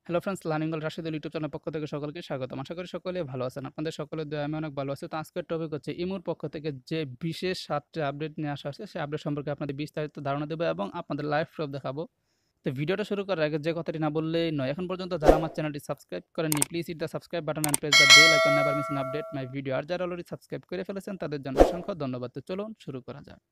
Hello friends, learning world Rashidul YouTube channel পক্ষ থেকে সকলকে স্বাগতম। আশা করি সকলে ভালো আছেন। আপনাদের সকলের দয়ায় আমি অনেক ভালো আছি। তো আজকের টপিক হচ্ছে ইমুর পক্ষ থেকে যে বিশেষ ৭টা আপডেট নিয়ে আসা হয়েছে, সেই আপডেট সম্পর্কে আপনাদের বিস্তারিত ধারণা দেবো এবং আপনাদের লাইভ প্রুফ দেখাবো। তো ভিডিওটা শুরু করার আগে যে কথাটি না বললেই নয়। এখন পর্যন্ত যারা আমার চ্যানেলটি সাবস্ক্রাইব করেননি, please hit the subscribe button and press the bell icon never missing update my video. আর যারা অলরেডি সাবস্ক্রাইব করে ফেলেছেন তাদের জন্য অসংখ্য ধন্যবাদ। তো চলুন শুরু করা যাক।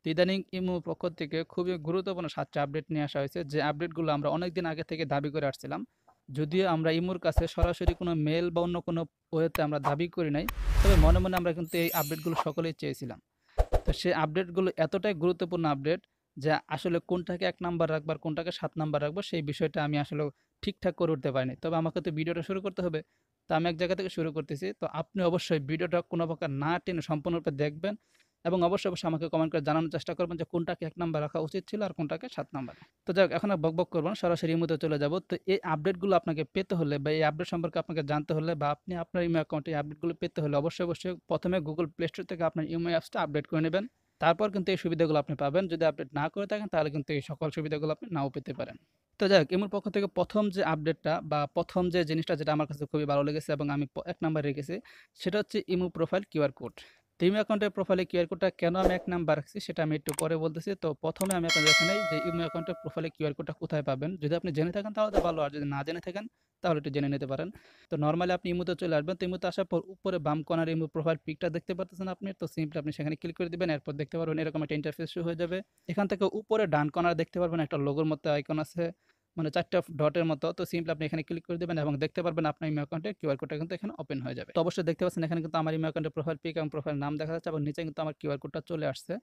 তো ইদানিং ইমু পক্ষ থেকে খুবই গুরুত্বপূর্ণ ৭টা আপডেট নিয়ে আসা হয়েছে, যে আপডেটগুলো আমরা অনেকদিন আগে থেকে দাবি করে আসছিলাম। যদিও আমরা ইমুর কাছে সরাসরি কোনো মেল বা অন্য কোনো ওয়েতে আমরা দাবি করি নাই, তবে মনে মনে আমরা কিন্তু এই আপডেটগুলো সকলেই চেয়েছিলাম। তো সেই আপডেটগুলো এতটাই গুরুত্বপূর্ণ আপডেট যে আসলে কোনটাকে ১ নাম্বার রাখবো আর কোনটাকে ৭ নাম্বার রাখবো, সেই বিষয়টা আমি আসলে ঠিকঠাক করে উঠতে পারিনি। তবে আমাকে তো ভিডিওটা শুরু করতে হবে। তো আমি এক জায়গা থেকে শুরু করতেছি। তো আপনি অবশ্যই ভিডিওটা কোনো প্রকার না টেনে সম্পূর্ণরূপে দেখবেন এবং অবশ্যই আমাকে কমেন্ট করে জানানোর চেষ্টা করবেন যে কোনটাকে ১ নাম্বার রাখা উচিত ছিল আর কোনটাকে ৭ নাম্বারে। তো যাই হোক, এখন আর বকবক করব না, সরাসরি ইমোতে চলে যাব। তো এই আপডেটগুলো আপনাকে পেতে হলে বা এই আপডেট সম্পর্কে আপনাকে জানতে হলে বা আপনি আপনার ইমো অ্যাকাউন্টে এই আপডেটগুলো পেতে হলে অবশ্যই ১ম এ Google Play Store থেকে আপনার ইমো অ্যাপসটা আপডেট করে নেবেন। তারপর কিন্তু এই সুবিধাগুলো আপনি পাবেন। যদি আপডেট না করে থাকেন তাহলে কিন্তু এই সকল সুবিধাগুলো আপনি নাও পেতে পারেন। তো যাই হোক, ইমোর পক্ষ থেকে ১ম যে আপডেটটা বা ১ম যে জিনিসটা যেটা আমার কাছে খুবই ভালো লেগেছে এবং আমি ১ নাম্বারে রেখেছি, সেটা হচ্ছে ইমো প্রোফাইল কিউআর কোড। তো ইমো অ্যাকাউন্টের প্রোফাইলে কিউআর কোডটা কেন আমি ১ নাম্বার রাখছি সেটা আমি একটু পরে বলতেছি। তো ১ম এ আমি আপনাদের দেখে নেই যে ইমো অ্যাকাউন্টের প্রোফাইলে কিউআর কোডটা কোথায় পাবেন। যদি আপনি জেনে থাকেন তাহলে তো ভালো, আর যদি না জেনে থাকেন তাহলে একটু জেনে নিতে পারেন। তো নরমালি আপনি ইমোতে চলে আসবেন। তো ইমোতে আসার পর উপরে বাম কর্নারে ইমো প্রোফাইল পিকটা দেখতে পারতেছেন আপনি। তো সিম্পলি আপনি সেখানে ক্লিক করে দিবেন। এরপর দেখতে পারবেন এরকম একটা ইন্টারফেস শো হয়ে যাবে। এখান থেকে উপরে ডান কর্নারে দেখতে পারবেন একটা লোগোর মতো আইকন আছে, মানে ৪ টা ডটের মতো। তো সিম্পলি আপনি এখানে ক্লিক করে দিবেন এবং দেখতে পারবেন আপনার ইমো অ্যাকাউন্টের কিউআর কোডটা কিন্তু এখানে ওপেন হয়ে যাবে। তো অবশ্যই দেখতে পাচ্ছেন এখানে কিন্তু আমার ইমো অ্যাকাউন্টের প্রোফাইল পিক এবং প্রোফাইল নাম দেখা যাচ্ছে এবং নিচে কিন্তু আমার কিউআর কোডটা চলে আসছে।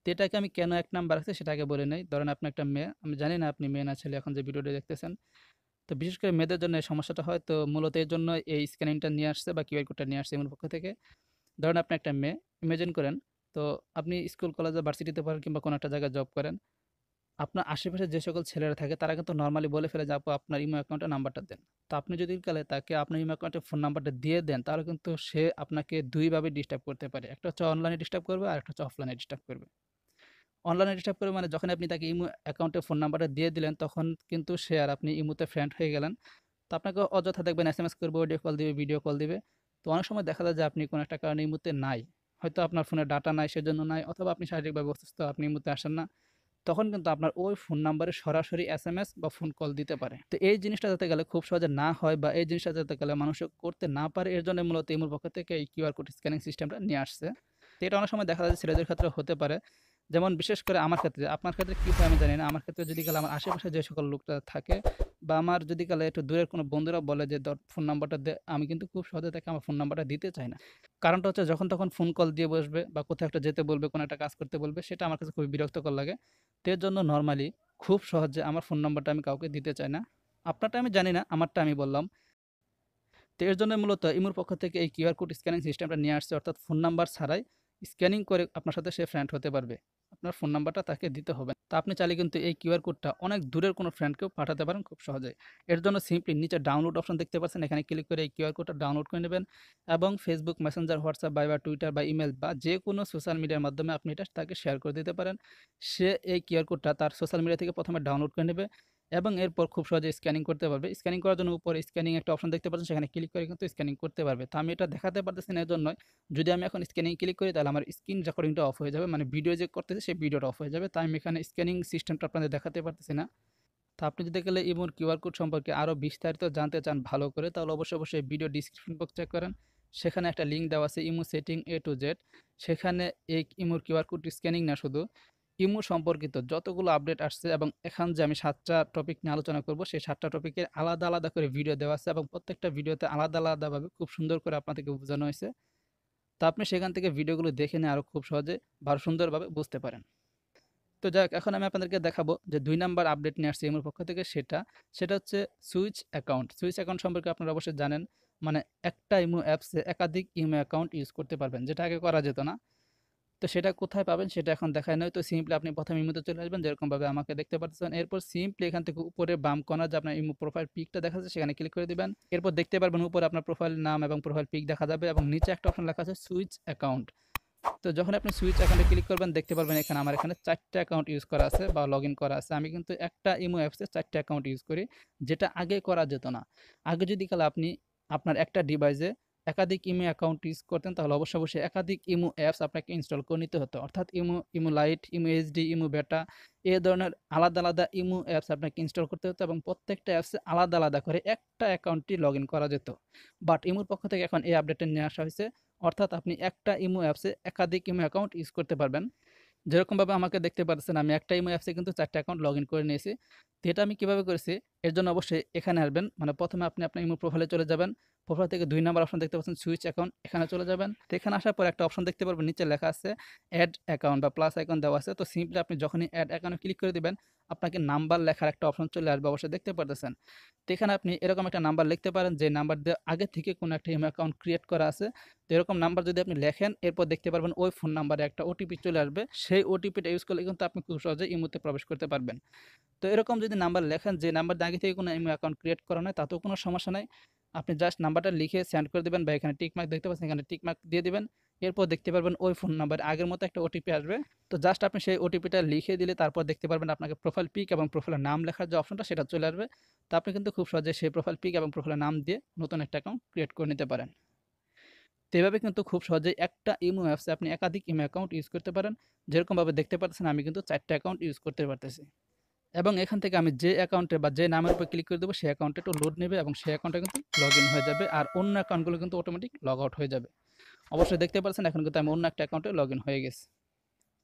তো এটাকে আমি কেন ১ নাম্বার রাখছি সেটা আগে বলে নেই। ধরেন আপনি একটা মেয়ে, আমি জানি না আপনি মেয়ে না ছেলে এখন যে ভিডিওটি দেখতেছেন। তো বিশেষ করে মেয়েদের জন্য এই সমস্যাটা হয়। তো মূলত এর জন্য এই স্ক্যানিংটা নিয়ে আসছে বা কিউআর কোডটা নিয়ে আসছে ইমোর পক্ষ থেকে। ধরেন আপনি একটা মেয়ে, ইমাজিন করেন। তো আপনি স্কুল, কলেজে, ভার্সিটিতে পড়েন কিংবা কোনো একটা জায়গায় জব করেন। আপনার আশেপাশে যে সকল ছেলেরা থাকে তারা কিন্তু নরমালি বলে ফেলে যে, "আপু আপনার ইমো অ্যাকাউন্টের নাম্বারটা দেন।" তো আপনি যদি তাকে আপনার ইমো অ্যাকাউন্টের ফোন নাম্বারটা দিয়ে দেন, তাহলে কিন্তু সে আপনাকে ২ ভাবে ডিস্টার্ব করতে পারে। একটা হচ্ছে অনলাইনে ডিস্টার্ব করবে, আরেকটা হচ্ছে অফলাইনে ডিস্টার্ব করবে। অনলাইনে ডিস্টার্ব করবে মানে যখন আপনি তাকে ইমো অ্যাকাউন্টের ফোন নাম্বারটা দিয়ে দিলেন, তখন কিন্তু সে আর আপনি ইমোতে ফ্রেন্ড হয়ে গেলেন। তো আপনাকে অযথা দেখবেন এসএমএস করবে, অডিও কল দিবে, ভিডিও কল দিবে। তো অনেক সময় দেখা যায় যে আপনি কোনো একটা কারণে ইমোতে নাই। হয়তো আপনার ফোনে ডাটা নাই সেজন্য নাই, অথবা আপনি শারীরিকভাবে অসুস্থ, আপনি ইমোতে আসেন না। তখন কিন্তু আপনার ওই ফোন নাম্বারে সরাসরি এসএমএস বা ফোন কল দিতে পারে। তো এই জিনিসটা যাতে গেলে খুব সহজে না হয় বা এই জিনিসটা যাতে গেলে মানুষ করতে না পারে, এর জন্য মূলত ইমোর পক্ষ থেকে এই কিউআর কোড স্ক্যানিং সিস্টেমটা নিয়ে আসছে। তো এটা অনেক সময় দেখা যায় ছেলেদের ক্ষেত্রে হতে পারে। যেমন বিশেষ করে আমার ক্ষেত্রে, আপনার ক্ষেত্রে কি হয় আমি জানি না। আমার ক্ষেত্রে যদি গেলে আমার আশেপাশে যে সকল লোকটা থাকে বা আমার যদি গেলে একটু দূরের কোনো বন্ধুরা বলে যে ধর ফোন নাম্বারটা দে, আমি কিন্তু খুব সহজে তাকে আমার ফোন নাম্বারটা দিতে চাই না। কারণটা হচ্ছে যখন তখন ফোন কল দিয়ে বসবে বা কোথাও একটা যেতে বলবে, কোনো একটা কাজ করতে বলবে, সেটা আমার কাছে খুবই বিরক্তকর লাগে। তো এর জন্য নরমালি খুব সহজে আমার ফোন নাম্বারটা আমি কাউকে দিতে চাই না। আপনারটা আমি জানি না, আমারটা আমি বললাম। তো এর জন্য মূলত ইমোর পক্ষ থেকে এই কিউআর কোড স্ক্যানিং সিস্টেমটা নিয়ে আসছে, অর্থাৎ ফোন নাম্বার ছাড়াই স্ক্যানিং করে আপনার সাথে সে ফ্রেন্ড হতে পারবে। আপনার ফোন নাম্বারটা তাকে দিতে হবে না। তো আপনি চাইলে কিন্তু এই কিউআর কোডটা অনেক দূরের কোনো ফ্রেন্ডকেও পাঠাতে পারেন খুব সহজেই। এর জন্য সিম্পলি নিচে ডাউনলোড অপশন দেখতে পাচ্ছেন, এখানে ক্লিক করে এই কিউআর কোডটা ডাউনলোড করে নেবেন এবং ফেসবুক, মেসেঞ্জার, হোয়াটসঅ্যাপ, ভাইবার, টুইটার বা ইমেল বা যে কোনো সোশ্যাল মিডিয়ার মাধ্যমে আপনি এটা তাকে শেয়ার করে দিতে পারেন। সে এই কিউআর কোডটা তার সোশ্যাল মিডিয়া থেকে ১ম এ ডাউনলোড করে নেবে এবং এরপর খুব সহজে স্ক্যানিং করতে পারবে। স্ক্যানিং করার জন্য উপরে স্ক্যানিং একটা অপশন দেখতে পাচ্ছেন, সেখানে ক্লিক করে কিন্তু স্ক্যানিং করতে পারবে। তো আমি এটা দেখাতে পারতেছি না এজন্য, যদি আমি এখন স্ক্যানিং ক্লিক করি তাহলে আমার স্ক্রিন রেকর্ডিংটা অফ হয়ে যাবে। মানে ভিডিও যে করতেছি সেই ভিডিওটা অফ হয়ে যাবে। তাই আমি এখানে স্ক্যানিং সিস্টেমটা আপনাদের দেখাতে পারতেছি না। তো আপনি যদি গেলে ইমোর কিউআর কোড সম্পর্কে আরও বিস্তারিত জানতে চান ভালো করে, তাহলে অবশ্যই ভিডিও ডিসক্রিপশন বক্স চেক করেন। সেখানে একটা লিঙ্ক দেওয়া আছে imo setting A to Z। সেখানে এই ইমোর কিউআর কোড স্ক্যানিং না, শুধু ইমো সম্পর্কিত যতগুলো আপডেট আসছে এবং এখন যে আমি ৭টা টপিক নিয়ে আলোচনা করব, সেই ৭টা টপিকের আলাদা করে ভিডিও দেওয়া আছে এবং প্রত্যেকটা ভিডিওতে আলাদাভাবে খুব সুন্দর করে আপনাদেরকে বোঝানো হয়েছে। তো আপনি সেখান থেকে ভিডিওগুলো দেখে নিয়ে আরও খুব সহজে বা সুন্দরভাবে বুঝতে পারেন। তো যাক, এখন আমি আপনাদেরকে দেখাবো যে ২ নাম্বার আপডেট নিয়ে আসছে ইমোর পক্ষ থেকে, সেটা হচ্ছে সুইচ অ্যাকাউন্ট। সুইচ অ্যাকাউন্ট সম্পর্কে আপনারা অবশ্যই জানেন। মানে একটা ইমো অ্যাপসে একাধিক ইমো অ্যাকাউন্ট ইউজ করতে পারবেন, যেটা আগে করা যেত না। তো তো সেটা কোথায় পাবেন সেটা এখন দেখায় নয়। তো সিম্পলি আপনি প্রথমে ইমোতে চলে আসবেন যেরকমভাবে আমাকে দেখতে পাচ্ছেন। এরপর সিম্পলি এখান থেকে উপরে বাম কর্নার যে আপনার ইমো প্রোফাইল পিকটা দেখা যাচ্ছে সেখানে ক্লিক করে দিবেন। এরপর দেখতে পারবেন উপরে আপনার প্রোফাইল নাম এবং প্রোফাইল পিক দেখা যাবে এবং নিচে একটা অপশন লেখা আছে সুইচ অ্যাকাউন্ট। তো যখন আপনি সুইচ অ্যাকাউন্টে ক্লিক করবেন দেখতে পারবেন এখানে আমার এখানে 4টা অ্যাকাউন্ট ইউজ করা আছে বা লগইন করা আছে। আমি কিন্তু একটা ইমো অ্যাপসে 4টা অ্যাকাউন্ট ইউজ করি, যেটা আগে করা যেত না। আগে যদি কালে আপনি আপনার একটা ডিভাইসে একাধিক ইমো অ্যাকাউন্ট ইউজ করতেন তাহলে অবশ্যই একাধিক ইমো অ্যাপস আপনাকে ইনস্টল করে নিতে হতো। অর্থাৎ imo light, imo HD, imo বেটা এই ধরনের আলাদা আলাদা ইমো অ্যাপস আপনাকে ইনস্টল করতে হতো এবং প্রত্যেকটা অ্যাপসে আলাদা আলাদা করে একটা অ্যাকাউন্টটি লগইন করা যেত। বাট ইমোর পক্ষ থেকে এখন এই আপডেটটা নিয়ে আসা হয়েছে, অর্থাৎ আপনি একটা ইমো অ্যাপসে একাধিক ইমো অ্যাকাউন্ট ইউজ করতে পারবেন। যেরকমভাবে আমাকে দেখতে পাচ্ছেন আমি একটা ইমো অ্যাপসে কিন্তু 4টা অ্যাকাউন্ট লগইন করে নিয়েছি। তো এটা আমি কিভাবে করেছি, এর জন্য অবশ্যই এখানে আসবেন। মানে প্রথমে আপনি আপনার ইমো প্রোফাইলে চলে যাবেন। প্রোফাইল থেকে 2 নাম্বার অপশন দেখতে পাচ্ছেন সুইচ অ্যাকাউন্ট, এখানে চলে যাবেন। তো এখানে আসার পর একটা অপশন দেখতে পারবেন নিচে লেখা আছে অ্যাড অ্যাকাউন্ট বা প্লাস আইকন দেওয়া আছে। তো সিম্পলি আপনি যখনই অ্যাড অ্যাকাউন্টে ক্লিক করে দিবেন আপনাকে নাম্বার লেখার একটা অপশন চলে আসবে, অবশ্যই দেখতে পারতেছেন। তো এখানে আপনি এরকম একটা নাম্বার লিখতে পারেন যে নাম্বার দিয়ে আগে থেকে কোনো একটা ইমো অ্যাকাউন্ট ক্রিয়েট করা আছে। তো এরকম নাম্বার যদি আপনি লেখেন এরপর দেখতে পারবেন ওই ফোন নাম্বারে একটা ওটিপি চলে আসবে। সেই ওটিপিটা ইউজ করলে কিন্তু আপনি খুব সহজে ইমোতে প্রবেশ করতে পারবেন। তো এরকম যদি নাম্বার লেখেন যে নাম্বার দিয়ে আগে থেকে কোনো ইমো অ্যাকাউন্ট ক্রিয়েট করা নয় তাতেও কোনো সমস্যা নাই। আপনি জাস্ট নাম্বারটা লিখে সেন্ড করে দিবেন বা এখানে টিক মার্ক দেখতে পাচ্ছেন এখানে টিক মার্ক দিয়ে দিবেন। এরপর দেখতে পারবেন ওই ফোন নাম্বারে আগের মতো একটা ওটিপি আসবে। তো জাস্ট আপনি সেই ওটিপিটা লিখে দিলে তারপর দেখতে পারবেন আপনাকে প্রোফাইল পিক এবং প্রোফাইলের নাম লেখার যে অপশনটা সেটা চলে আসবে। তো আপনি কিন্তু খুব সহজে সেই প্রোফাইল পিক এবং প্রোফাইলের নাম দিয়ে নতুন একটা অ্যাকাউন্ট ক্রিয়েট করে নিতে পারেন। তো এভাবে কিন্তু খুব সহজেই একটা ইমো অ্যাপসে আপনি একাধিক ইমো অ্যাকাউন্ট ইউজ করতে পারেন। যেরকমভাবে দেখতে পাচ্ছেন আমি কিন্তু 4টা অ্যাকাউন্ট ইউজ করতে পারতেছি। এবং এখান থেকে আমি যে অ্যাকাউন্টে বা যে নামের উপর ক্লিক করে দেবো সেই অ্যাকাউন্টে একটু লোড নেবে এবং সেই অ্যাকাউন্টে কিন্তু লগ ইন হয়ে যাবে আর অন্য অ্যাকাউন্টগুলো কিন্তু অটোমেটিক লগ আউট হয়ে যাবে। অবশ্যই দেখতে পাচ্ছেন এখন কিন্তু আমি অন্য একটা অ্যাকাউন্টে লগ ইন হয়ে গেছি।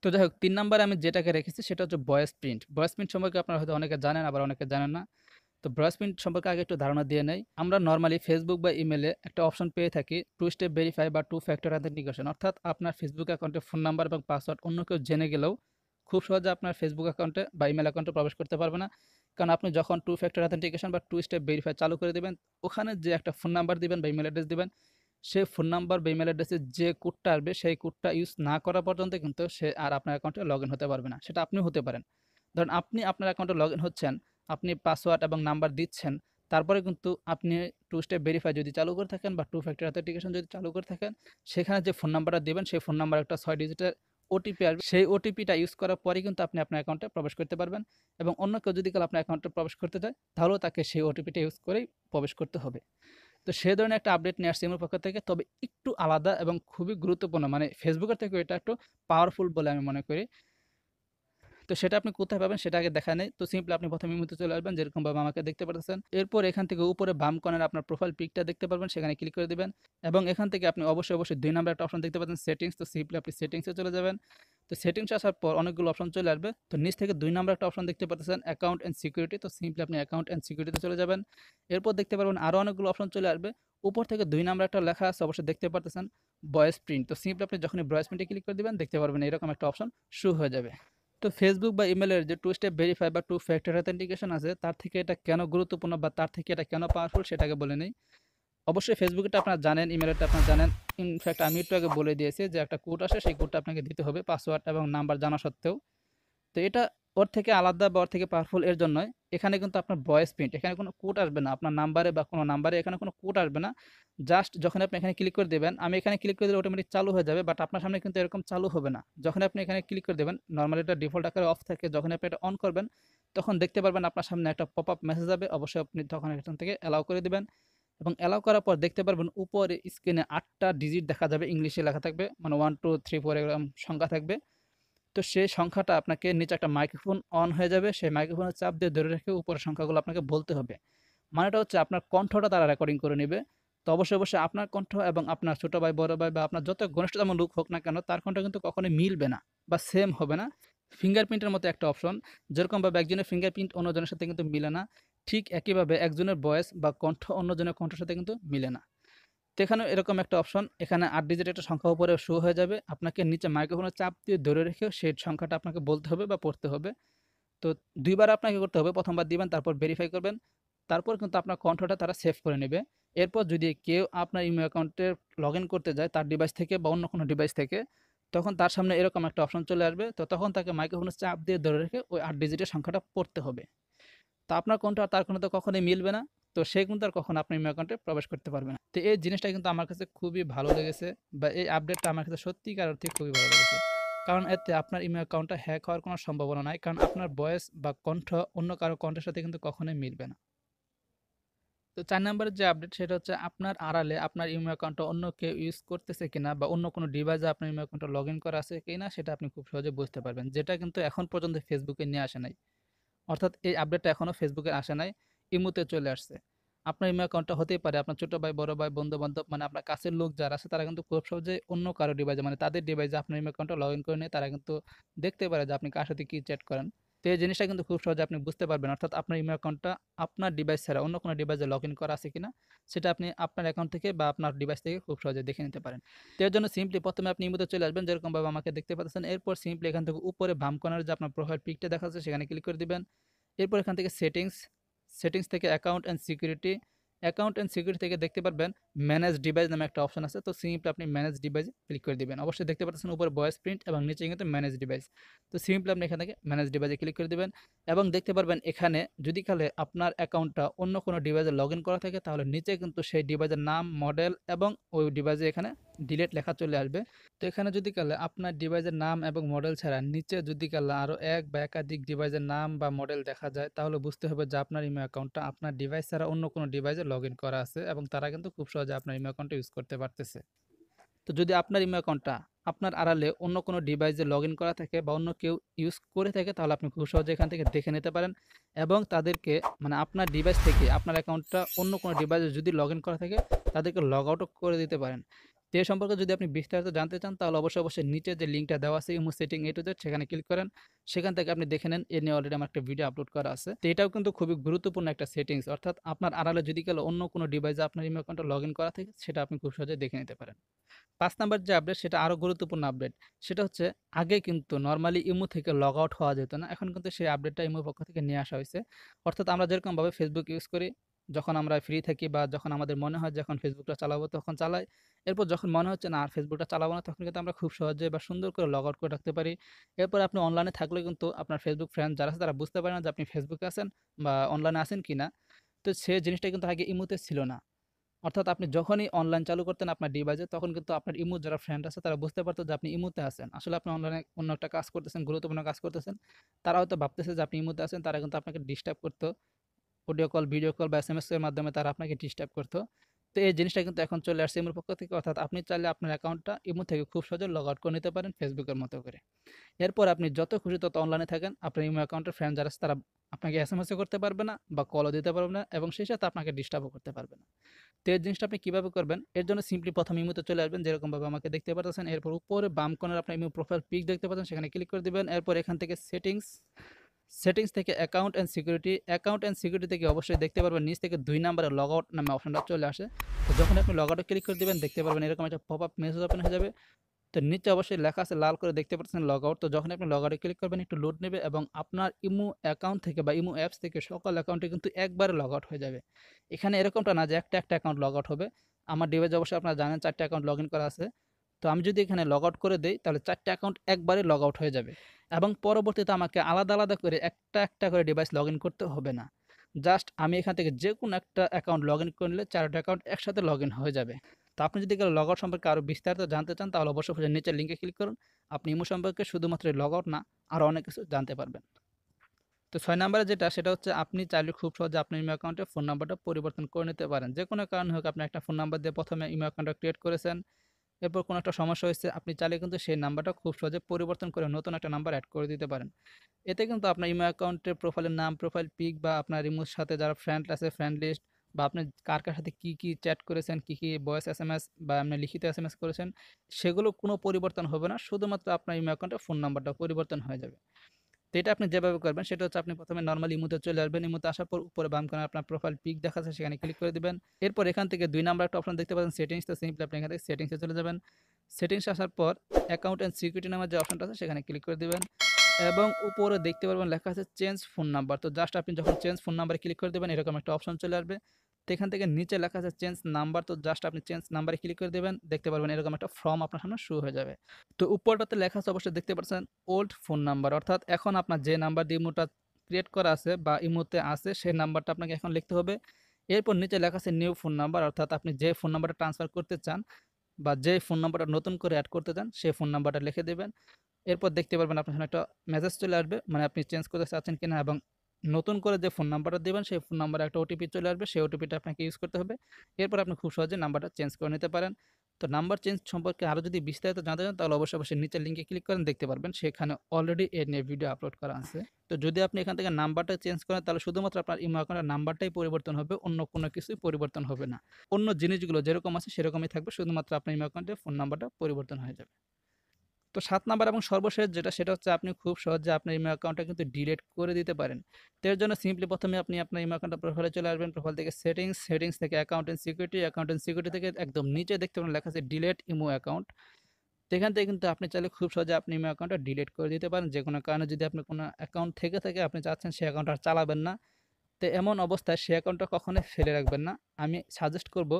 তো যাই হোক 3 নাম্বারে আমি যেটাকে রেখেছি সেটা হচ্ছে ভয়েস প্রিন্ট। ভয়েস প্রিন্ট সম্পর্কে আপনারা হয়তো অনেকে জানেন আবার অনেকে জানেন না। তো ভয়েস প্রিন্ট সম্পর্কে আগে একটু ধারণা দিয়ে নেই। আমরা নরমালি ফেসবুক বা ইমেলে একটা অপশন পেয়ে থাকি টু স্টেপ ভেরিফাই বা টু ফ্যাক্টর অথেন্টিকেশন, অর্থাৎ আপনার ফেসবুক অ্যাকাউন্টে ফোন নাম্বার এবং পাসওয়ার্ড অন্য কেউ জেনে গেলেও খুব সহজে আপনার ফেসবুক অ্যাকাউন্টে বা ইমেল অ্যাকাউন্টে প্রবেশ করতে পারবে না। কারণ আপনি যখন টু ফ্যাক্টর অথেন্টিকেশন বা টু স্টেপ ভেরিফাই চালু করে দেবেন ওখানে যে একটা ফোন নাম্বার দিবেন বা ইমেল অ্যাড্রেস দিবেন সেই ফোন নাম্বার বা ইমেল অ্যাড্রেসে যে কোডটা আসবে সেই কোডটা ইউজ না করা পর্যন্ত কিন্তু সে আর আপনার অ্যাকাউন্টে লগ ইন হতে পারবে না। সেটা আপনিও হতে পারেন। ধরুন আপনি আপনার অ্যাকাউন্টে লগ ইন হচ্ছেন, আপনি পাসওয়ার্ড এবং নাম্বার দিচ্ছেন, তারপরে কিন্তু আপনি টু স্টেপ ভেরিফাই যদি চালু করে থাকেন বা টু ফ্যাক্টর অথেন্টিকেশন যদি চালু করে থাকেন সেখানে যে ফোন নাম্বারটা দেবেন সেই ফোন নাম্বার একটা 6 ডিজিটের ওটিপি আসবে। সেই ওটিপিটা ইউজ করার পরে কিন্তু আপনি আপনার অ্যাকাউন্টে প্রবেশ করতে পারবেন এবং অন্য কেউ যদি কাল আপনার অ্যাকাউন্টে প্রবেশ করতে চায় তাহলেও তাকে সেই ওটিপিটা ইউজ করেই প্রবেশ করতে হবে। তো সে ধরনের একটা আপডেট নিয়ে আসছে ইমোর পক্ষ থেকে, তবে একটু আলাদা এবং খুবই গুরুত্বপূর্ণ, মানে ফেসবুকের থেকে এটা একটু পাওয়ারফুল বলে আমি মনে করি। তো সেটা আপনি কোথায় পাবেন সেটা আগে দেখা নেই। তো সিম্পলি আপনি প্রথমে ইমোতে চলে আসবেন যেরকমভাবে আমাকে দেখতে পাচ্ছেন। এরপর এখান থেকে উপরে বাম কর্নারে আপনার প্রোফাইল পিকটা দেখতে পারবেন, সেখানে ক্লিক করে দিবেন এবং এখান থেকে আপনি অবশ্যই 2 নাম্বার একটা অপশন দেখতে পাচ্ছেন সেটিংস। তো সিম্পলি আপনি সেটিংসে চলে যাবেন। তো সেটিংসে আসার পর অনেকগুলো অপশন চলে আসবে। তো নিচ থেকে 2 নাম্বার একটা অপশন দেখতে পাচ্ছেন অ্যাকাউন্ট অ্যান্ড সিকিউরিটি। তো সিম্পলি আপনি অ্যাকাউন্ট অ্যান্ড সিকিউরিটিতে চলে যাবেন। এরপর দেখতে পারবেন আরও অনেকগুলো অপশন চলে আসবে। উপর থেকে 2 নাম্বার একটা লেখা আছে অবশ্যই দেখতে পারতেছেন ভয়েস প্রিন্ট। তো সিম্পলি আপনি যখনই ভয়েস প্রিন্টে ক্লিক করে দিবেন দেখতে পারবেন এরকম একটা অপশন শো হয়ে যাবে। তো ফেসবুক বা ইমেলের যে টু স্টেপ ভেরিফাই বা টু ফ্যাক্টর অথেন্টিকেশন আছে তার থেকে এটা কেন গুরুত্বপূর্ণ বা তার থেকে এটা কেন পাওয়ারফুল সেটাকে বলে নেই। অবশ্যই ফেসবুকেরটা আপনারা জানেন, ইমেলেরটা আপনারা জানেন। ইনফ্যাক্ট আমি একটু আগে বলে দিয়েছি যে একটা কোড আসে সেই কোডটা আপনাকে দিতে হবে পাসওয়ার্ড এবং নাম্বার জানা সত্ত্বেও। তো এটা ওর থেকে আলাদা বা ওর থেকে পাওয়ারফুল এর জন্যই এখানে কিন্তু আপনার ভয়েস প্রিন্ট, এখানে কোনো কোড আসবে না আপনার নাম্বারে বা কোনো নাম্বারে, এখানে কোনো কোড আসবে না। জাস্ট যখন আপনি এখানে ক্লিক করে দেবেন, আমি এখানে ক্লিক করে দিলে অটোমেটিক চালু হয়ে যাবে, বাট আপনার সামনে কিন্তু এরকম চালু হবে না। যখন আপনি এখানে ক্লিক করে দেবেন নর্মালি এটা ডিফল্ট আকারে অফ থাকে, যখন আপনি এটা অন করবেন তখন দেখতে পারবেন আপনার সামনে একটা পপ আপ মেসেজ যাবে, অবশ্যই আপনি তখন এখান থেকে অ্যালাউ করে দিবেন এবং অ্যালাউ করার পর দেখতে পারবেন উপরে স্ক্রিনে 8টা ডিজিট দেখা যাবে, ইংলিশে লেখা থাকবে, মানে 1 2 3 4 এরকম সংখ্যা থাকবে। তো সেই সংখ্যাটা আপনাকে নিচে একটা মাইক্রোফোন অন হয়ে যাবে, সেই মাইক্রোফোনের চাপ দিয়ে ধরে রেখে উপরের সংখ্যাগুলো আপনাকে বলতে হবে। মানেটা হচ্ছে আপনার কণ্ঠটা তারা রেকর্ডিং করে নেবে। তো অবশ্যই আপনার কণ্ঠ এবং আপনার ছোট ভাই, বড় ভাই বা আপনার যত ঘনিষ্ঠতম লোক হোক না কেন তার কণ্ঠ কিন্তু কখনোই মিলবে না বা সেম হবে না। ফিঙ্গারপ্রিন্টের মতো একটা অপশন, যেরকমভাবে একজনের ফিঙ্গারপ্রিন্ট অন্যজনের সাথে কিন্তু মিলে না, ঠিক একইভাবে একজনের ভয়েস বা কণ্ঠ অন্যজনের কণ্ঠের সাথে কিন্তু মিলে না। তো এখানেও এরকম একটা অপশন, এখানে 8 ডিজিট একটা সংখ্যা উপরে শো হয়ে যাবে, আপনাকে নিচে মাইক্রোফোনের চাপ দিয়ে ধরে রেখে সেই সংখ্যাটা আপনাকে বলতে হবে বা পড়তে হবে। তো 2 বার আপনাকে করতে হবে, প্রথমবার দিবেন তারপর ভেরিফাই করবেন, তারপর কিন্তু আপনার কণ্ঠটা তারা সেভ করে নেবে। এরপর যদি কেউ আপনার ইমেল অ্যাকাউন্টে লগ ইন করতে যায় তার ডিভাইস থেকে বা অন্য কোনো ডিভাইস থেকে, তখন তার সামনে এরকম একটা অপশন চলে আসবে। তো তখন তাকে মাইক্রোফোনের চাপ দিয়ে ধরে রেখে ওই ৮ ডিজিটের সংখ্যাটা পড়তে হবে। তো আপনার কোনটা আর তার কোনটা তো কখনোই মিলবে না। তো সে কিন্তু আর কখনো আপনার ইমেইল অ্যাকাউন্টে প্রবেশ করতে পারবে না। তো এই জিনিসটা কিন্তু আমার কাছে খুবই ভালো লেগেছে, বা এই আপডেটটা আমার কাছে সত্যিকার অর্থে খুবই ভালো লেগেছে। কারণ এতে আপনার ইমেইল অ্যাকাউন্টটা হ্যাক হওয়ার কোনো সম্ভাবনা নাই। কারণ আপনার ভয়েস বা কণ্ঠ অন্য কারো কণ্ঠের সাথে কিন্তু কখনোই মিলবে না। তো ৪ নাম্বারের যে আপডেট সেটা হচ্ছে আপনার আড়ালে আপনার ইমেইল অ্যাকাউন্টটা অন্য কেউ ইউজ করতেছে কিনা, বা অন্য কোনো ডিভাইসে আপনার ইমেইল অ্যাকাউন্টটা লগইন করা আছে কিনা সেটা আপনি খুব সহজে বুঝতে পারবেন। যেটা কিন্তু এখন পর্যন্ত ফেসবুকে নিয়ে আসে নাই। অর্থাৎ এই আপডেটটা এখনো ফেসবুকে আসে নাই, ইমুতে চলে আসছে। আপনার ইমেইল অ্যাকাউন্টটা হতেই পারে আপনার ছোট ভাই, বড় ভাই, বন্ধু-বান্ধব মানে আপনার কাছের লোক যারা আছে তারা কিন্তু খুব সহজেই অন্য কারো ডিভাইসে মানে তাদের ডিভাইসে আপনার ইমেইল অ্যাকাউন্টটা লগইন করে নিয়ে তারা কিন্তু দেখতে পারে যে আপনি কার সাথে কি চ্যাট করেন। তো এই জিনিসটা কিন্তু খুব সহজে আপনি বুঝতে পারবেন। অর্থাৎ আপনার ইমেইল অ্যাকাউন্টটা আপনার ডিভাইস ছাড়া অন্য কোনো ডিভাইসে লগইন করা আছে কিনা সেটা আপনি আপনার অ্যাকাউন্ট থেকে বা আপনার ডিভাইস থেকে খুব সহজে দেখে নিতে পারেন। তো এর জন্য সিম্পলি ১ম এ আপনি ইমোতে চলে আসবেন যেরকমভাবে আমাকে দেখতে পাচ্ছেন। এরপর সিম্পলি এখান থেকে উপরে বাম কর্নারে যে আপনার প্রোফাইল পিকটা দেখা যাচ্ছে সেখানে ক্লিক করে দিবেন। এরপর এখান থেকে সেটিংস থেকে অ্যাকাউন্ট অ্যান্ড সিকিউরিটি থেকে দেখতে পারবেন ম্যানেজ ডিভাইস নামে একটা অপশন আছে। তো সিম্পলি আপনি ম্যানেজ ডিভাইসে ক্লিক করে দিবেন। অবশ্যই দেখতে পাচ্ছেন উপরে ভয়েস প্রিন্ট এবং নিচে কিন্তু ম্যানেজ ডিভাইস। তো সিম্পলি আপনি এখান থেকে ম্যানেজ ডিভাইসে ক্লিক করে দিবেন এবং দেখতে পারবেন এখানে যদি কালে আপনার অ্যাকাউন্টটা অন্য কোনো ডিভাইসে লগইন করা থাকে তাহলে নিচে কিন্তু সেই ডিভাইসের নাম, মডেল এবং ওই ডিভাইসে এখানে ডিলিট লেখা চলে আসবে। তো এখানে যদি কালে আপনার ডিভাইসের নাম এবং মডেল ছাড়া নিচে যদি কালে আরও এক বা একাধিক ডিভাইসের নাম বা মডেল দেখা যায় তাহলে বুঝতে হবে যে আপনার ইমেল অ্যাকাউন্টটা আপনার ডিভাইস ছাড়া অন্য কোনো ডিভাইসে লগ ইন করা আছে এবং তারা কিন্তু খুব সহজে আপনার ইমেল অ্যাকাউন্টটা ইউজ করতে পারতেছে। তো যদি আপনার ইমেল অ্যাকাউন্টটা আপনার আড়ালে অন্য কোনো ডিভাইসে লগ ইন করা থাকে বা অন্য কেউ ইউজ করে থাকে তাহলে আপনি খুব সহজে এখান থেকে দেখে নিতে পারেন এবং তাদেরকে মানে আপনার ডিভাইস থেকে আপনার অ্যাকাউন্টটা অন্য কোনো ডিভাইসে যদি লগ ইন করা থাকে তাদেরকে লগ আউটও করে দিতে পারেন। তো এ সম্পর্কে যদি আপনি বিস্তারিত জানতে চান তাহলে অবশ্যই নিচে যে লিঙ্কটা দেওয়া আছে imo setting A to Z সেখানে ক্লিক করেন। সেখান থেকে আপনি দেখে নেন, এ নিয়ে অলরেডি আমার একটা ভিডিও আপলোড করা আছে। তো এটাও কিন্তু খুবই গুরুত্বপূর্ণ একটা সেটিংস, অর্থাৎ আপনার আড়ালে যদি কেউ অন্য কোনো ডিভাইসে আপনার ইমেল অ্যাকাউন্টটা লগ ইন করা থাকে সেটা আপনি খুব সহজে দেখে নিতে পারেন। ৫ নাম্বার যে আপডেট সেটা আরও গুরুত্বপূর্ণ আপডেট। সেটা হচ্ছে আগে কিন্তু নরমালি ইমো থেকে লগ আউট হওয়া যেত না। এখন কিন্তু সেই আপডেটটা ইমোর পক্ষ থেকে নিয়ে আসা হয়েছে। অর্থাৎ আমরা যেরকমভাবে ফেসবুক ইউজ করি, যখন আমরা ফ্রি থাকি বা যখন আমাদের মনে হয় যে এখন ফেসবুকটা চালাবো তখন চালাই। এরপর যখন মনে হচ্ছে না আর ফেসবুকটা চালাবো না তখন কিন্তু আমরা খুব সহজে বা সুন্দর করে লগ আউট করে রাখতে পারি। এরপর আপনি অনলাইনে থাকলেও কিন্তু আপনার ফেসবুক ফ্রেন্ড যারা আছে তারা বুঝতে পারে না যে আপনি ফেসবুকে আছেন বা অনলাইনে আছেন কিনা। তো সে জিনিসটা কিন্তু আগে ইমোতে ছিল না। অর্থাৎ আপনি যখনই অনলাইন চালু করতেন আপনার ডিভাইসে তখন কিন্তু আপনার ইমো যারা ফ্রেন্ড আছে তারা বুঝতে পারতো যে আপনি ইমোতে আছেন। আসলে আপনি অনলাইনে অন্য একটা কাজ করতেছেন, গুরুত্বপূর্ণ কাজ করতেছেন। তারা হয়তো ভাবতেছে যে আপনি ইমোতে আছেন, তারা কিন্তু আপনাকে ডিস্টার্ব করতো। অডিও কল, ভিডিও কল বা এসএমএস এর মাধ্যমে তারা আপনাকে ডিস্টার্ব করতো। তো এই জিনিসটা কিন্তু এখন চলে আসছে ইমোর পক্ষ থেকে, অর্থাৎ আপনি চাইলে আপনার অ্যাকাউন্টটা ইমো থেকে খুব সহজে লগ আউট করে নিতে পারেন ফেসবুকের মতো করে। এরপর আপনি যত খুশি তত অনলাইনে থাকেন, আপনার ইমো অ্যাকাউন্টের ফ্রেন্ড যারা আছে তারা আপনাকে এসএমএসও করতে পারবে না বা কলও দিতে পারবে না এবং সেই সাথে আপনাকে ডিস্টার্বও করতে পারবে না। তো এই জিনিসটা আপনি কিভাবে করবেন? এর জন্য সিম্পলি ১ম ইমোতে চলে আসবেন যেরকমভাবে আমাকে দেখতে পারতেছেন। এরপর উপরে বাম কর্নারে আপনার ইমো প্রোফাইল পিক দেখতে পাচ্ছেন সেখানে ক্লিক করে দিবেন। এরপর এখান থেকে সেটিংস থেকে অ্যাকাউন্ট অ্যান্ড সিকিউরিটি থেকে অবশ্যই দেখতে পারবেন নিচ থেকে ২ নাম্বারে লগ আউট নামে অপশনটা চলে আসে। তো যখন আপনি লগ আউটে ক্লিক করে দিবেন দেখতে পারবেন এরকম একটা পপআপ মেসেজ ওপেন হয়ে যাবে। তো নিচে অবশ্যই লেখা আছে লাল করে দেখতে পাচ্ছেন লগ আউট। তো যখন আপনি লগ আউটে ক্লিক করবেন একটু লোড নেবে এবং আপনার ইমো অ্যাকাউন্ট থেকে বা ইমো অ্যাপস থেকে সকল অ্যাকাউন্টে কিন্তু একবারে লগ আউট হয়ে যাবে। এখানে এরকমটা না যে একটা অ্যাকাউন্ট লগ আউট হবে। আমার ডিভাইসে অবশ্যই আপনারা জানেন ৪ টা অ্যাকাউন্ট লগইন করা আছে। তো আমি যদি এখানে লগ আউট করে দেই তাহলে ৪ টা অ্যাকাউন্ট একবারে লগ আউট হয়ে যাবে এবং পরবর্তীতে আমাকে আলাদা করে একটা করে ডিভাইস লগইন করতে হবে না। জাস্ট আমি এখান থেকে যেকোনো একটা অ্যাকাউন্ট লগইন করে নিলে ৪ টা অ্যাকাউন্ট একসাথে লগইন হয়ে যাবে। তো আপনি যদি লগ আউট সম্পর্কে আরও বিস্তারিত জানতে চান তাহলে অবশ্যই নিচের লিঙ্কে ক্লিক করুন। আপনি ইমো সম্পর্কে শুধুমাত্র লগ আউট না আরও অনেক কিছু জানতে পারবেন। তো ৬ নাম্বারে যেটা সেটা হচ্ছে আপনি চাইলে খুব সহজে আপনার ইমেল অ্যাকাউন্টে ফোন নাম্বারটা পরিবর্তন করে নিতে পারেন। যেকোনো কারণে হোক আপনি একটা ফোন নাম্বার দিয়ে ১ম এ ইমেল অ্যাকাউন্টটা ক্রিয়েট করেছেন। এরপর কোনো একটা সমস্যা হয়েছে আপনি চাইলে কিন্তু সেই নাম্বারটা খুব সহজে পরিবর্তন করে নতুন একটা নাম্বার এড করে দিতে পারেন। এতে কিন্তু আপনার ইমেল অ্যাকাউন্টের প্রোফাইলের নাম, প্রোফাইল পিক বা আপনার ইমোর সাথে যারা ফ্রেন্ড আছে ফ্রেন্ড লিস্ট বা আপনি কার সাথে কি চ্যাট করেছেন, কি ভয়েস এসএমএস বা আপনি লিখিত এসএমএস করেছেন সেগুলো কোনো পরিবর্তন হবে না। শুধুমাত্র আপনার ইমেল অ্যাকাউন্টের ফোন নাম্বারটা পরিবর্তন হয়ে যাবে। তো এটা আপনি যেভাবে করবেন সেটা হচ্ছে আপনি ১ম এ নরমাল ইমোতে চলে আসবেন। ইমোতে আসার পর উপরে বাম কোণায় আপনার প্রোফাইল পিক দেখা যাচ্ছে সেখানে ক্লিক করে দিবেন। এরপর এখান থেকে ২ নাম্বার একটা অপশন দেখতে পাচ্ছেন সেটিংস। তো সিম্পলি আপনি এখান থেকে সেটিংসে চলে যাবেন। সেটিংসে আসার পর অ্যাকাউন্ট অ্যান্ড সিকিউরিটি নামের যে অপশনটা আছে সেখানে ক্লিক করে দিবেন এবং উপরে দেখতে পারবেন লেখা আছে চেঞ্জ ফোন নাম্বার। তো জাস্ট আপনি যখন চেঞ্জ ফোন নাম্বারে ক্লিক করে দিবেন এরকম একটা অপশন চলে আসবে। তো এখান থেকে নিচে লেখা আছে চেঞ্জ নাম্বার, তো জাস্ট আপনি চেঞ্জ নাম্বারে ক্লিক করে দেবেন, দেখতে পারবেন এরকম একটা ফর্ম আপনার সামনে শুরু হয়ে যাবে। তো উপরটাতে লেখা আছে অবশ্যই দেখতে পাচ্ছেন ওল্ড ফোন নাম্বার, অর্থাৎ এখন আপনার যে নাম্বার দিয়ে ইমোটা ক্রিয়েট করা আছে বা ইমোতে আছে সেই নাম্বারটা আপনাকে এখন লিখতে হবে। এরপর নিচে লেখা আছে নিউ ফোন নাম্বার, অর্থাৎ আপনি যে ফোন নাম্বারটা ট্রান্সফার করতে চান বা যে ফোন নাম্বারটা নতুন করে অ্যাড করতে চান সেই ফোন নাম্বারটা লিখে দেবেন। এরপর দেখতে পারবেন আপনার সামনে একটা মেসেজ চলে আসবে, মানে আপনি চেঞ্জ করতে চাচ্ছেন কিনা, এবং নতুন করে যে ফোন নাম্বারটা দেবেন সেই ফোন নাম্বারে একটা ওটিপি চলে আসবে, সেই ওটিপিটা আপনাকে ইউজ করতে হবে। এরপর আপনি খুব সহজে নাম্বারটা চেঞ্জ করে নিতে পারেন। তো নাম্বার চেঞ্জ সম্পর্কে আরও যদি বিস্তারিত জানতে চান তাহলে অবশ্যই নিচের লিঙ্কে ক্লিক করেন, দেখতে পারবেন সেখানে অলরেডি এর নিয়ে ভিডিও আপলোড করা আছে। তো যদি আপনি এখান থেকে নাম্বারটা চেঞ্জ করেন তাহলে শুধুমাত্র আপনার ইমো অ্যাকাউন্টের নাম্বারটাই পরিবর্তন হবে, অন্য কোনো কিছুই পরিবর্তন হবে না। অন্য জিনিসগুলো যেরকম আছে সেরকমই থাকবে, শুধুমাত্র আপনার ইমো অ্যাকাউন্টের ফোন নাম্বারটা পরিবর্তন হয়ে যাবে। তো ৭ নাম্বার এবং সর্বশেষ যেটা, সেটা হচ্ছে আপনি খুব সহজে আপনার ইমেইল অ্যাকাউন্টটা কিন্তু ডিলিট করে দিতে পারেন। তো এর জন্য সিম্পলি প্রথমে আপনি আপনার ইমেইল অ্যাকাউন্টের প্রোফাইলে চলে আসবেন। প্রোফাইল থেকে সেটিংস থেকে অ্যাকাউন্ট এন্ড সিকিউরিটি থেকে একদম নিচে দেখতে পাবেন লেখা আছে ডিলিট ইমো অ্যাকাউন্ট। তো এখান থেকে কিন্তু আপনি চাইলে খুব সহজে আপনি ইমেইল অ্যাকাউন্টটা ডিলিট করে দিতে পারেন। যেকোনো কারণে যদি আপনার কোনো অ্যাকাউন্ট থেকে থাকে, আপনি চাচ্ছেন সেই অ্যাকাউন্ট আর চালাবেন না। তো এমন অবস্থায় সেই অ্যাকাউন্টটা কখনোই ফেলে রাখবেন না। আমি সাজেস্ট করব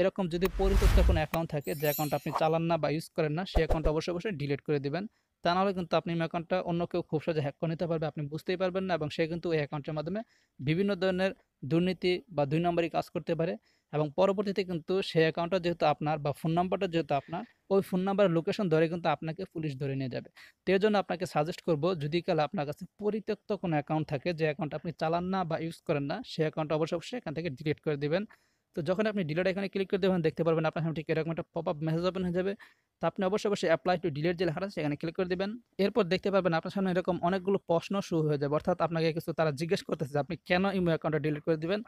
এরকম যদি পরিত্যক্ত কোনো অ্যাকাউন্ট থাকে যে অ্যাকাউন্ট আপনি চালান না বা ইউজ করেন না, সেই অ্যাকাউন্টটা অবশ্যই ডিলিট করে দিবেন। তা নাহলে কিন্তু আপনি অ্যাকাউন্টটা অন্য কেউ খুব সহজে হ্যাক করে নিতে পারবে, আপনি বুঝতেই পারবেন না, এবং সে কিন্তু ওই অ্যাকাউন্টের মাধ্যমে বিভিন্ন ধরনের দুর্নীতি বা ২ নম্বরি কাজ করতে পারে, এবং পরবর্তীতে কিন্তু সেই অ্যাকাউন্টটা যেহেতু আপনার বা ফোন নাম্বারটা যেহেতু আপনার, ওই ফোন নাম্বারের লোকেশন ধরে কিন্তু আপনাকে পুলিশ ধরে নিয়ে যাবে। তো এর জন্য আপনাকে সাজেস্ট করব, যদি কাল আপনার কাছে পরিত্যক্ত কোনো অ্যাকাউন্ট থাকে যে অ্যাকাউন্ট আপনি চালান না বা ইউজ করেন না, সেই অ্যাকাউন্টটা অবশ্যই এখান থেকে ডিলিট করে দিবেন। তো যখন আপনি ডিলিট এখানে ক্লিক করে দেবেন, দেখতে পারবেন আপনার সামনে ঠিক এরকম একটা পপআপ মেসেজ ওপেন হয়ে যাবে। তো আপনি অবশ্যই অ্যাপ্লাই টু ডিলিট যে লেখাটা আছে সেখানে ক্লিক করে দিবেন। এরপর দেখতে পারবেন আপনার সামনে এরকম অনেকগুলো প্রশ্ন শুরু হয়ে যাবে, অর্থাৎ আপনাকে কিছু তারা জিজ্ঞেস করতেছে যে আপনি কেন ইমো অ্যাকাউন্টটা ডিলিট করে দিবেন।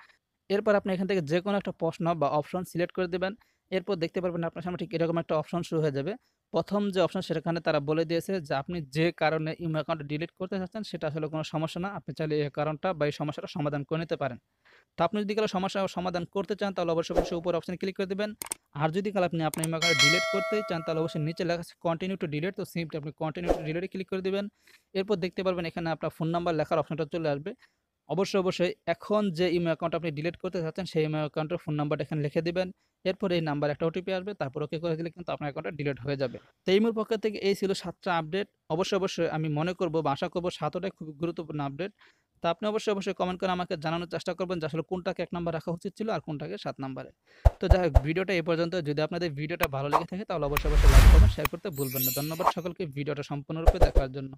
এরপর আপনি এখান থেকে যেকোনো একটা প্রশ্ন বা অপশন সিলেক্ট করে দিবেন। এরপর দেখতে পারবেন আপনার সামনে ঠিক এরকম একটা অপশন শুরু হয়ে যাবে। ১ম যে অপশন সেখানে তারা বলে দিয়েছে যে আপনি যে কারণে ইমো অ্যাকাউন্টটা ডিলিট করতে চাচ্ছেন সেটা আসলে কোনো সমস্যা না। আপনি চাইলে এই কারণটা বা এই সমস্যাটা সমাধান করে নিতে পারেন। তো আপনি যদি কারো সমস্যা সমাধান করতে চান তাহলে অবশ্যই উপর অপশনে ক্লিক করে দিবেন। আর যদি কাল আপনি আপনার ইমো অ্যাকাউন্ট ডিলিট করতেই চান তাহলে অবশ্যই নিচে লেখা আছে কন্টিনিউ টু ডিলিট, তো সিম্পলি আপনি continue to delete A click করে দিবেন। এরপর দেখতে পারবেন এখানে আপনার ফোন নাম্বার লেখার অপশনটা চলে আসবে। অবশ্যই এখন যে ইমেইল অ্যাকাউন্ট আপনি ডিলিট করতে চাচ্ছেন সেই ইমেইল অ্যাকাউন্টের ফোন নাম্বারটা এখানে লিখে দিবেন। এরপর এই নাম্বারে একটা ওটিপি আসবে, তারপর ওকে করে দিলে কিন্তু আপনার অ্যাকাউন্টটা ডিলিট হয়ে যাবে। তো ইমোর পক্ষ থেকে এই ছিল ৭ টা আপডেট। অবশ্যই আমি মনে করব বা আশা করব ৭ টাই খুব গুরুত্বপূর্ণ আপডেট। তো আপনি অবশ্যই কমেন্ট করে আমাকে জানানোর চেষ্টা করবেন যে আসলে কোনটাকে ১ নাম্বার রাখা উচিত ছিল আর কোনটাকে ৭ নাম্বারে। তো যাই হোক, ভিডিওটা এই পর্যন্ত। যদি আপনাদের ভিডিওটা ভালো লেগে থাকে তাহলে অবশ্যই লাইক, কমেন্ট, শেয়ার করতে ভুলবেন না। ধন্যবাদ সকলকে ভিডিওটা সম্পূর্ণরূপে দেখার জন্য।